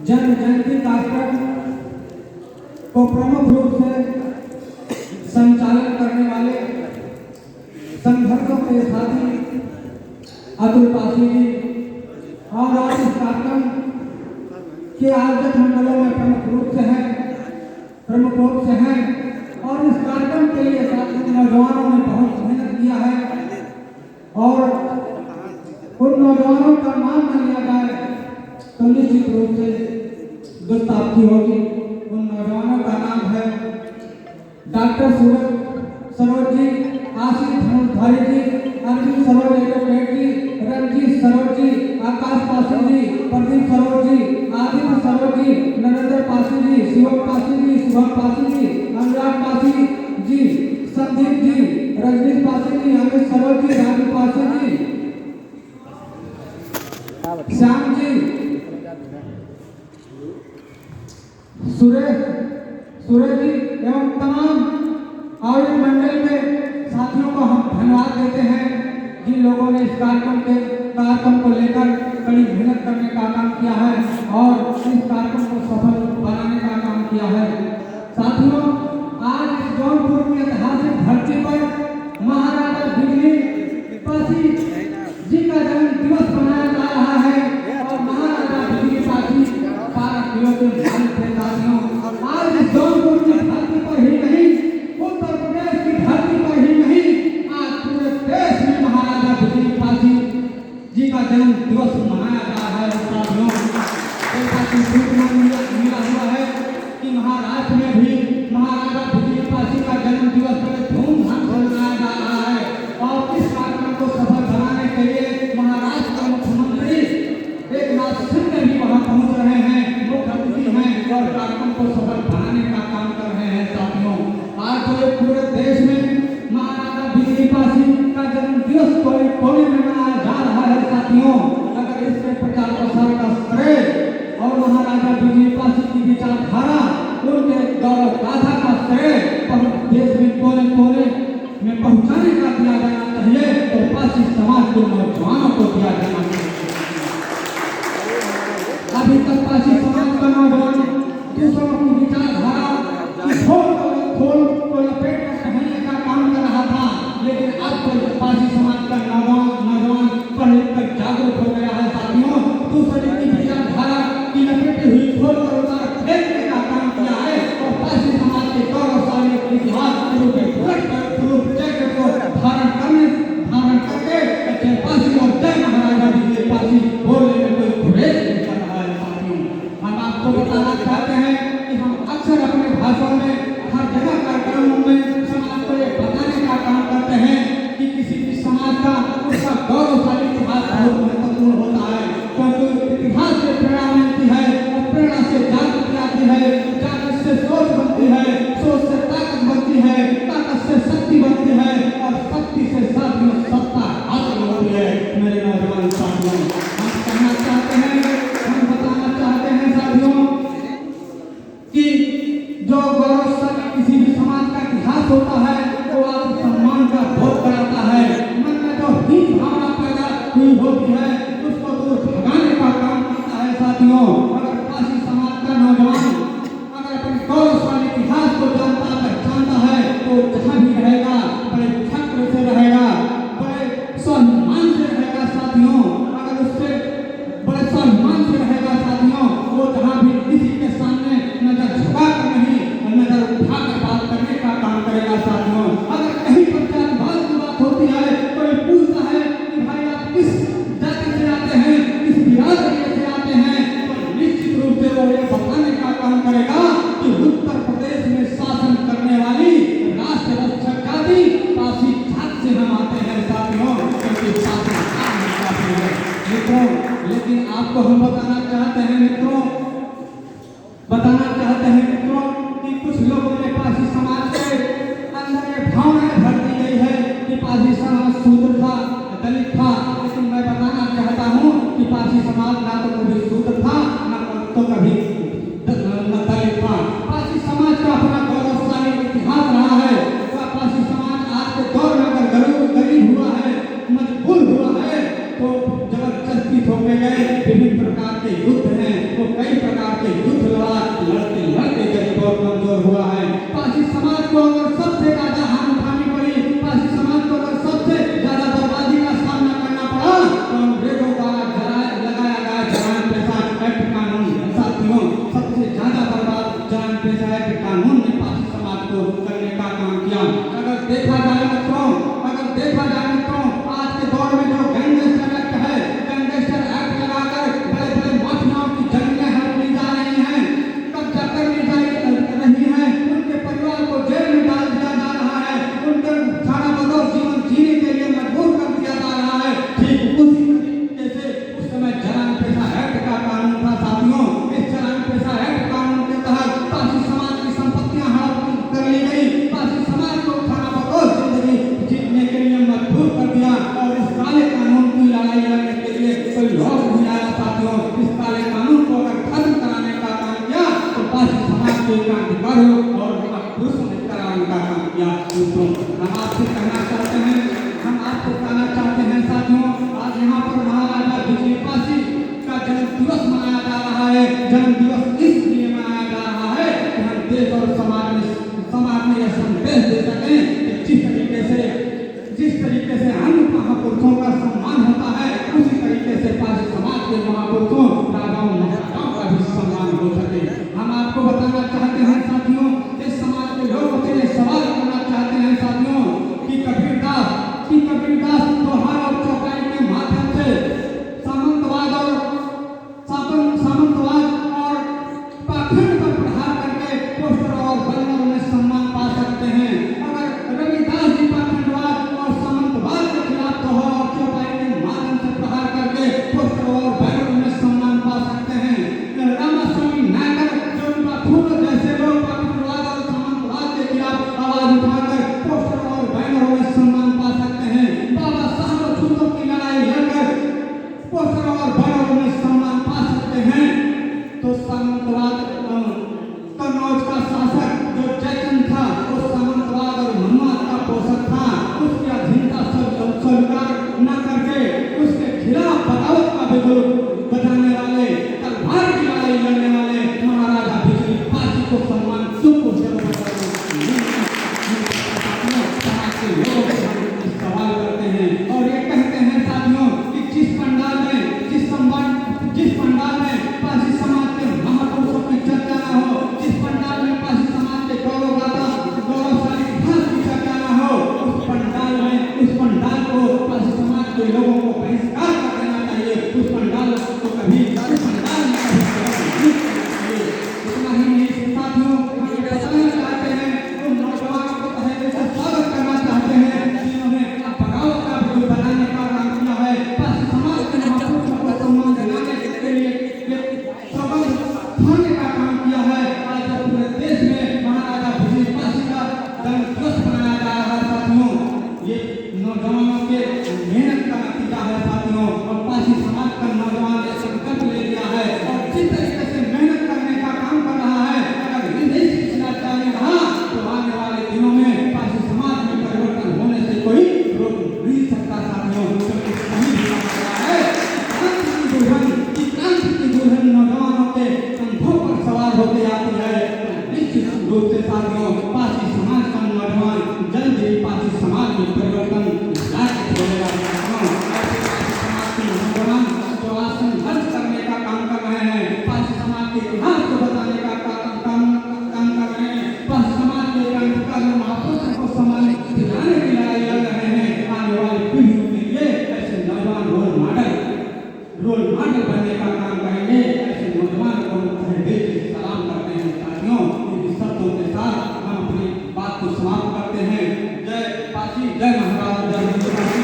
जन्म जयंती कार्यक्रम को प्रमुख रूप से संचालन करने वाले संगठनों के साथी अतुल पासी जी और आज इस कार्यक्रम के आयोजक मंडलों में प्रमुख रूप से हैं और इस कार्यक्रम के लिए साथी नौजवानों ने बहुत मेहनत किया है और उन नौजवानों का नाम न लिया जाए तो निश्चित रूप से गुस्ताखी होगी। उन नौजवानों का नाम है डॉक्टर सूरज सरोज जी, आशीष धनुषधारी जी, अरविंद सरोज एडवोकेट जी, रंजीत सरोज जी, आकाश पासी जी, प्रदीप सरोज जी, आदित्य सरोज जी, नरेंद्र पासी जी, शिवम पासी जी, शुभम पासी जी, अनुराग पासी जी, संदीप जी, रजनीश पासी जी, अमित सरोज जी, राजू पासी जी, श्याम जी, सुरेश जी एवं तमाम आयोजक मंडल के साथियों को हम धन्यवाद देते हैं जिन लोगों ने इस कार्यक्रम को लेकर कड़ी मेहनत करने का काम किया है और इस कार्यक्रम को सफल बनाने का काम किया है। साथियों, आज इस जौनपुर की ऐतिहासिक धरती पर महाराजा बिजली पासी जी का जन्म दिवस मनाया जा रहा है और महाराजा बिजली पासी 12 किलो के मालिक थे। साथियों, आज इस जौनपुर की धरती पर ही नहीं, उत्तर प्रदेश की धरती पर ही नहीं, आज पूरे देश में महाराजा बिजली पासी जी का जन्म दिवस मनाया जा रहा है। साथियों, सूचना मिला हुआ है कि महाराष्ट्र में भी महाराजा बिजली पासी का जन्म दिवस बड़े धूमधाम से मनाया जा रहा है और इस कार्यक्रम को सफल बनाने के लिए महाराष्ट्र के मुख्यमंत्री एकनाथ शिंदे भी वहां पहुंच रहे हैं, मुख्य अतिथि हैं और कार्यक्रम को सफल बनाने का काम कर रहे हैं। साथियों, आज तो पूरे देश में महाराजा बिजली पासी का जन्म दिवस कोने में मनाया जा रहा है। साथियों, अगर इसके प्रचार प्रसार का श्रेय और महाराजा बिजली पासी की विचारधारा, उनके गौरव गाथा का श्रेय देश में कोने कोने में पहुंचाने का दिया जाना चाहिए तो पासी समाज के नौजवानों को दिया जाना चाहिए। अभी तक पासी समाज का नौजवान दूसरों की विचारधारा की खोल को लपेट कर पहनने का काम कर रहा था, लेकिन अब तो पासी समाज का नौजवान पढ़ लिख कर जागरूक हो गया है। साथियों, दूसरे की विचारधारा की लपेटी हुई खोल कर उतार फेंकने का काम किया है और पासी समाज के गौरवशाली इतिहास को धारण करके जय पासी और जय महाराजा बिजली पासी बोलने में कोई गुरेज नहीं कर रहा है। साथियों, हम आपको बताना चाहते हैं कि हम अक्सर अपने भाषण में हर जगह कार्यक्रमों में समाज को ये बताने का काम करते हैं कि किसी भी समाज का उसका गौरवशाली इतिहास बहुत महत्वपूर्ण होता है, क्योंकि इतिहास से प्रेरणा मिलती है और प्रेरणा से जागृति आती है, जागृति से सोच बनती है, सोच से ताकत बनती है, ताकत से शक्ति बनती है और शक्ति से साथियों सत्ता हासिल होती है। मेरे नौजवान साथियों, हम कहना चाहते हैं, हम बताना चाहते हैं साथियों कि जो गौरवशाली किसी भी समाज का इतिहास होता है वो आत्मसम्मान का बोध कराता है। मन में जो हीन भावना पैदा हुई होती है उसको दूर भगाने का काम करता है। साथियों, अगर पासी समाज का नौजवान अगर अपने गौरवशाली इतिहास को जानता पहचानता है तो जहाँ भी रहेगा बड़े फक्र से रहेगा, बड़े सम्मान से रहेगा। साथियों, अगर उससे बड़े सम्मान से रहेगा साथियों, वो जहाँ भी किसी के सामने नजर झुका कर नहीं, नजर उठा कर बात करने का काम करेगा। साथियों, अगर कहीं पर जातिवाद की बात होती है, कोई पूछता है कि भाई आप किस जाति से आते हैं, किस बिरादरी से आते हैं, तो निश्चित रूप से वो ये बताने का काम करेगा कि उत्तर प्रदेश में शासन करने वाली राष्ट्र रक्षक जाति पासी जाति से हम आते हैं। साथियों, क्योंकि शासन काफी है मित्रों, लेकिन आपको हम बताना चाहते हैं मित्रों कि कुछ लोगों ने पासी समाज के अंदर ये भावनाएं भर दी गई है कि पासी समाज शूद्र था, दलित था, लेकिन मैं बताना चाहता हूँ कि पासी समाज ना तो कभी शूद्र था ना तो कभी दलित था। पासी समाज का अपना गौरवशाली इतिहास रहा है। पासी समाज आज के दौर में अगर गरीब हुआ है, मजबूर हुआ है तो जबरदस्ती थोपे गए विभिन्न प्रकार के युद्ध हैं, वो कई प्रकार के हैट कानून ने पासी समाज को करने का काम किया। अगर देखा जाए मित्रों, आज के दौर में जो गैंगस्टर एक्ट है, गैंगस्टर एक्ट लगाकर बड़े बड़े माफियाओं की जमीनें हड़प ली जा रही हैं, कब्जा कर ली जा रही हैं, उनके परिवार को जेल में डाल दिया जा रहा है, उनके सारा बदौर जीवन जीने के लिए मजबूर कर दिया जा रहा है। ठीक उसी तरीके से उस समय जलान पेशा एक्ट का कानून था साथियों। इस जलान पेशा एक्ट कानून के तहत पासी समाज की संपत्तियां हड़प कर ली गई, पासी समाज को खाना बदौर जिंदगी जीतने के लिए मजबूर कर दिया। और इस काले कानून की लड़ाई लड़ने के लिए कोई लोग नहीं आया साथियों। इस काले कानून को अगर खत्म कराने का काम किया तो पासी समाज के क्रांतिकारियों और पुरुषों ने कराने का काम किया। दोस्तों, हम आपसे कहना चाहते हैं, साथियों, आज यहाँ पर महाराजा बिजली पासी का जन्म दिवस मनाया जा रहा है। जन्म दिवस इसलिए मनाया जा रहा है कि हम देश और समाज में यह संदेश दे सकें कि जिस तरीके से अन्य महापुरुषों का सम्मान होता है, उसी तरीके से पासी समाज के महापुरुषों, राजाओं, महाराजाओं का भी सम्मान हो सके। हम आपको बताना चाहते हैं साथियों, इस समाज के लोगों से ये सवाल करना चाहते हैं साथियों कि कबीरदास त्योहार और चौपाई के माध्यम से सामंतवाद और पाखंड पर प्रहार करके पोस्टर और बैनरों में सम्मान पा सकते हैं। अगर रविदास जी पाखंडवाद और सामंतवाद के खिलाफ त्योहार और चौपाई के माध्यम से प्रहार करके पोस्टर और बैनरों में सम्मान पा सकते हैं, रामास्वामी नायकर ज्योतिबा फूले जैसे लोग पाखंडवाद और सामंतवाद के खिलाफ आवाज उठाकर पोस्टर और बैनरों में सम्मान पा सकते हैं, बाबा साहब छूतों की लड़ाई लड़कर पोस्टर और बैनरों में सम्मान पा सकते हैं, तो सामंतवाद कन्नौज का शासक जो जयचंद था, वो सामंतवाद और मन्वाद का पोषक था, उसकी अधीनता स्वीकार न करके उसके खिलाफ बगावत का बिगुल बजाने वाले, तलवार की लड़ाई लड़ने वाले महाराजा बिजली पासी को सम्मान क्यों सवाल करते हैं। और ये कहते हैं साथियों कि जिस पंडाल में पासी समाज के महापुरुषों की चर्चा न हो, जिस पंडाल में पासी समाज के गौरवशाली इतिहास की चर्चा न हो, उस पंडाल को पासी समाज के लोगों को बहिष्कार कर देना चाहिए। उस पंडाल को कभी पंडाल में इतना ही नहीं साथियों, हम ये बताना चाहते हैं उन नौजवानों को पहले से स्वागत करना चाहते हैं जिन्होंने बगावत का बिगुल बनाने का काम किया है, पासी समाज के महापुरुषों को सम्मान दिलाने के लिए थाने का काम किया है। आज पूरे देश में महाराजा बिजली पासी का जन्म दिवस मनाया जा रहा है साथियों। ये नौजवानों के मेहनत का नतीजा है साथियों, और पासी समाज का नौजवान ने संकल्प ले लिया है और जिस तरीके से मेहनत करने का काम कर रहा है, अगर यही सिलसिला जारी रहा तो आने वाले दिनों में पासी समाज में परिवर्तन होने से कोई रोक नहीं सकता साथियों। क्रांति की दुल्हन नौजवानों के कंधों पर सवार होते आती है, निश्चित रूप से साथियों पासी समाज का नौजवान जल्द ही पासी समाज में परिवर्तन लाके छोड़ेगा। पासी समाज के नौजवान जो आज संघर्ष करने का काम कर रहे हैं, पासी समाज के इतिहास को बताने का काम कर रहे हैं, पासी समाज के क्रांतिकारी महापुरुषों को सम्मान दिलाने की लड़ाई लड़ रहे हैं, आने वाली पीढ़ियों के लिए ऐसे नौजवान रोल मॉडल बनने का काम करेंगे। ऐसे नौजवान को दिल से सलाम करते हैं साथियों। इन शब्दों के साथ हम अपनी बात को समाप्त करते हैं। जय पासी, जय महाराज, जय